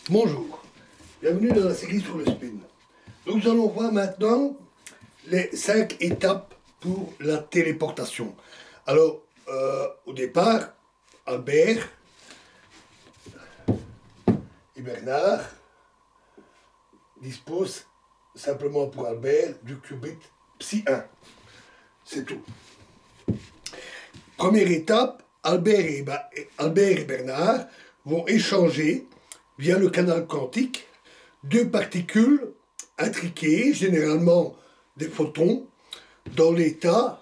Bonjour, bienvenue dans la série sur le spin. Nous allons voir maintenant les 5 étapes pour la téléportation. Alors, au départ, Albert et Bernard disposent simplement pour Albert du qubit psi 1. C'est tout. Première étape, Albert et Bernard vont échanger via le canal quantique deux particules intriquées, généralement des photons, dans l'état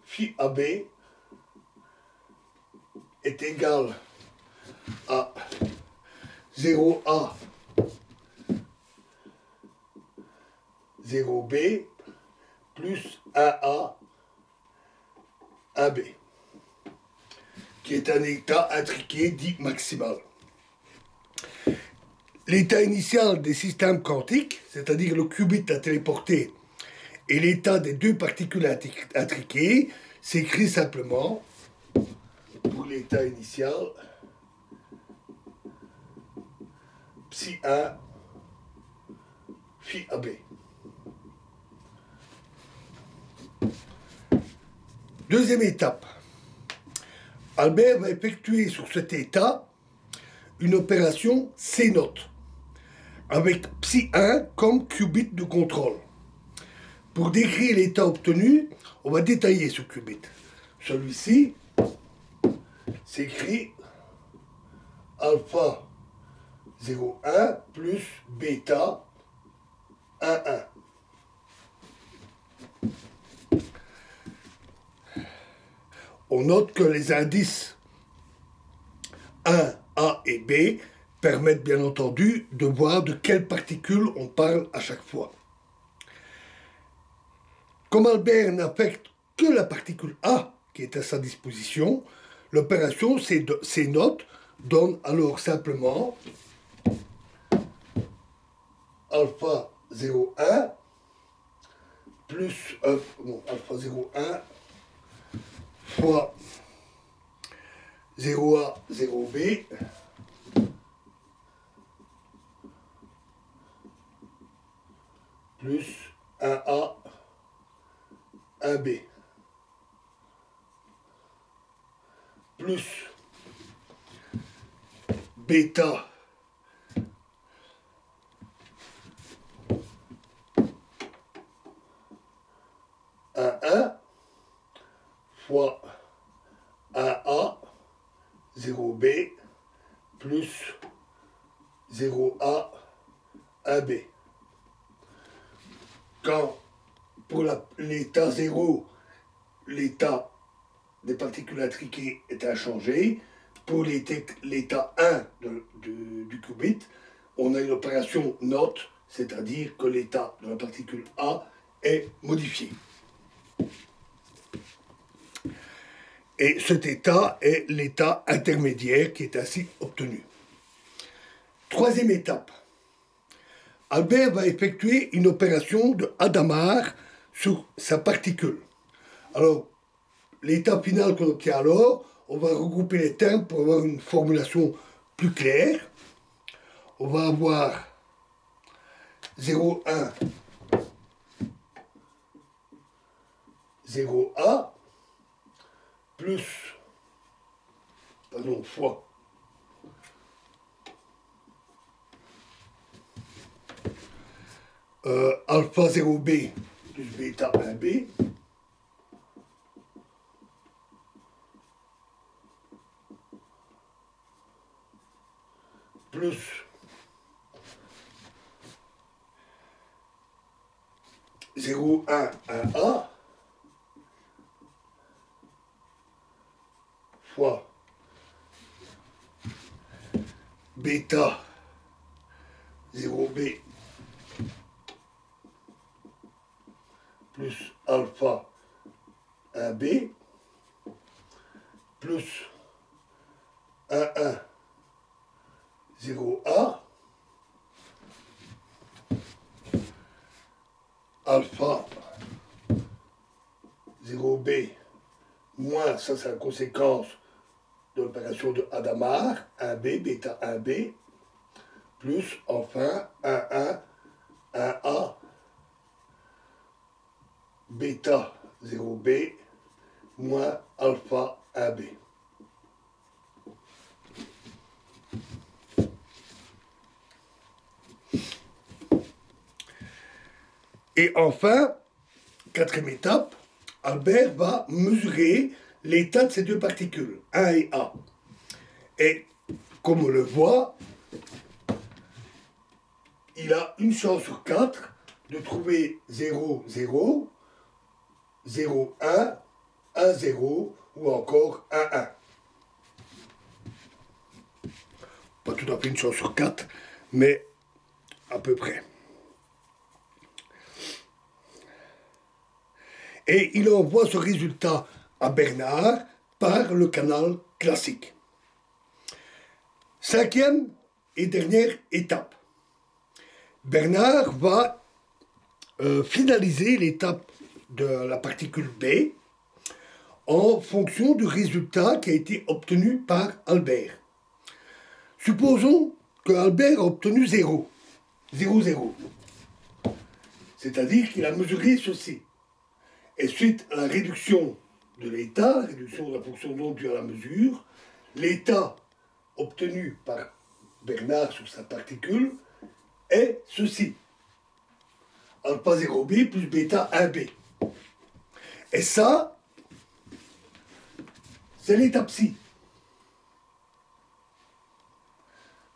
phi AB est égal à 0A 0B plus 1A 1B, qui est un état intriqué dit maximal. L'état initial des systèmes quantiques, c'est-à-dire le qubit à téléporter, et l'état des deux particules intriquées, s'écrit simplement, pour l'état initial, psi 1 phi AB. Deuxième étape. Albert va effectuer sur cet état une opération C-note, avec psi 1 comme qubit de contrôle. Pour décrire l'état obtenu, on va détailler ce qubit. Celui-ci s'écrit alpha 0,1 plus bêta 1,1. On note que les indices 1, A et B permettent bien entendu de voir de quelles particules on parle à chaque fois. Comme Albert n'affecte que la particule A qui est à sa disposition, l'opération C-note donne alors simplement alpha 0,1 plus alpha 0,1 fois 0A 0B plus 1A 1B plus bêta 1,1 fois 1A 0B plus 0A 1B. Quand pour l'état 0, l'état des particules intriquées est inchangé, pour l'état 1 du qubit, on a une opération note, c'est-à-dire que l'état de la particule A est modifié. Et cet état est l'état intermédiaire qui est ainsi obtenu. Troisième étape. Albert va effectuer une opération de Hadamard sur sa particule. Alors, l'étape finale qu'on obtient alors, on va regrouper les termes pour avoir une formulation plus claire. On va avoir 0,1, 0A, plus, fois alpha 0B plus bêta 1B plus 0,1 1A fois bêta 0B plus alpha 1B plus 1,1 0A alpha 0B moins, ça c'est la conséquence de opération de Hadamard, 1B, bêta 1B, plus enfin 1A, bêta 0B, moins alpha 1B. Et enfin, quatrième étape, Albert va mesurer l'état de ces deux particules, 1 et A. Et comme on le voit, il a une chance sur 4 de trouver 0, 0, 0, 1, 1, 0 ou encore 1, 1. Pas tout à fait une chance sur 4, mais à peu près. Et il envoie ce résultat à Bernard par le canal classique. Cinquième et dernière étape. Bernard va finaliser l'étape de la particule B en fonction du résultat qui a été obtenu par Albert. Supposons que Albert a obtenu 0, 0, 0. C'est-à-dire qu'il a mesuré ceci. Et suite à la réduction de l'état, réduction de la fonction d'onde due à la mesure, l'état obtenu par Bernard sur sa particule est ceci. Alpha 0B plus bêta 1B. Et ça, c'est l'état psi.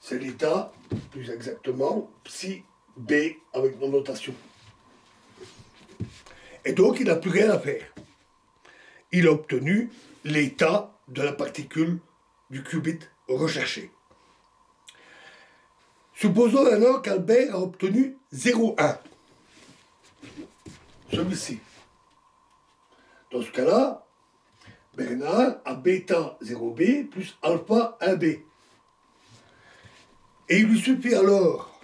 C'est l'état, plus exactement, psi B avec nos notations. Et donc, il n'a plus rien à faire. Il a obtenu l'état de la particule du qubit recherché. Supposons maintenant qu'Albert a obtenu 0,1. Celui-ci. Dans ce cas-là, Bernard a bêta 0B plus alpha 1B. Et il lui suffit alors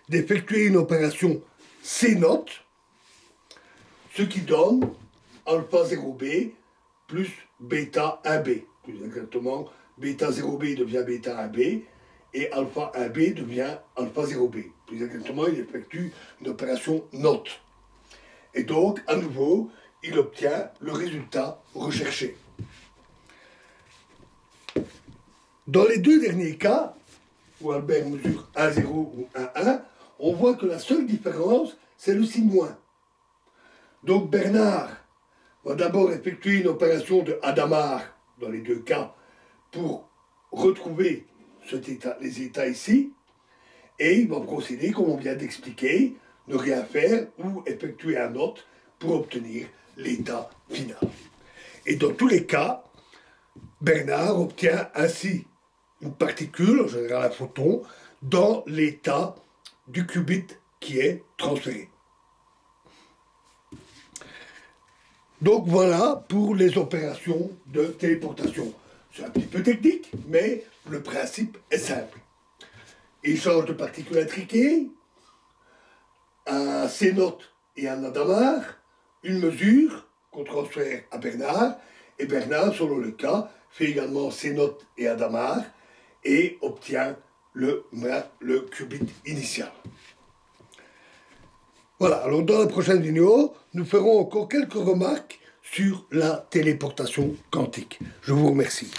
d'effectuer une opération C0, ce qui donne alpha 0B plus bêta 1B. Plus exactement, bêta 0B devient bêta 1B et alpha 1B devient alpha 0B. Plus exactement, il effectue une opération note. Et donc, à nouveau, il obtient le résultat recherché. Dans les deux derniers cas, où Albert mesure 1,0 ou 1,1, on voit que la seule différence, c'est le signe moins. Donc Bernard va d'abord effectuer une opération de Hadamard, dans les deux cas, pour retrouver les états ici, et il va procéder, comme on vient d'expliquer, ne rien faire ou effectuer un note pour obtenir l'état final. Et dans tous les cas, Bernard obtient ainsi une particule, en général un photon, dans l'état du qubit qui est transféré. Donc voilà pour les opérations de téléportation. C'est un petit peu technique, mais le principe est simple. Échange de particules intriquées, un C0 et un Hadamard, une mesure qu'on transfère à Bernard, et Bernard, selon le cas, fait également C0 et Hadamard, et obtient le qubit initial. Voilà, alors dans la prochaine vidéo, nous ferons encore quelques remarques sur la téléportation quantique. Je vous remercie.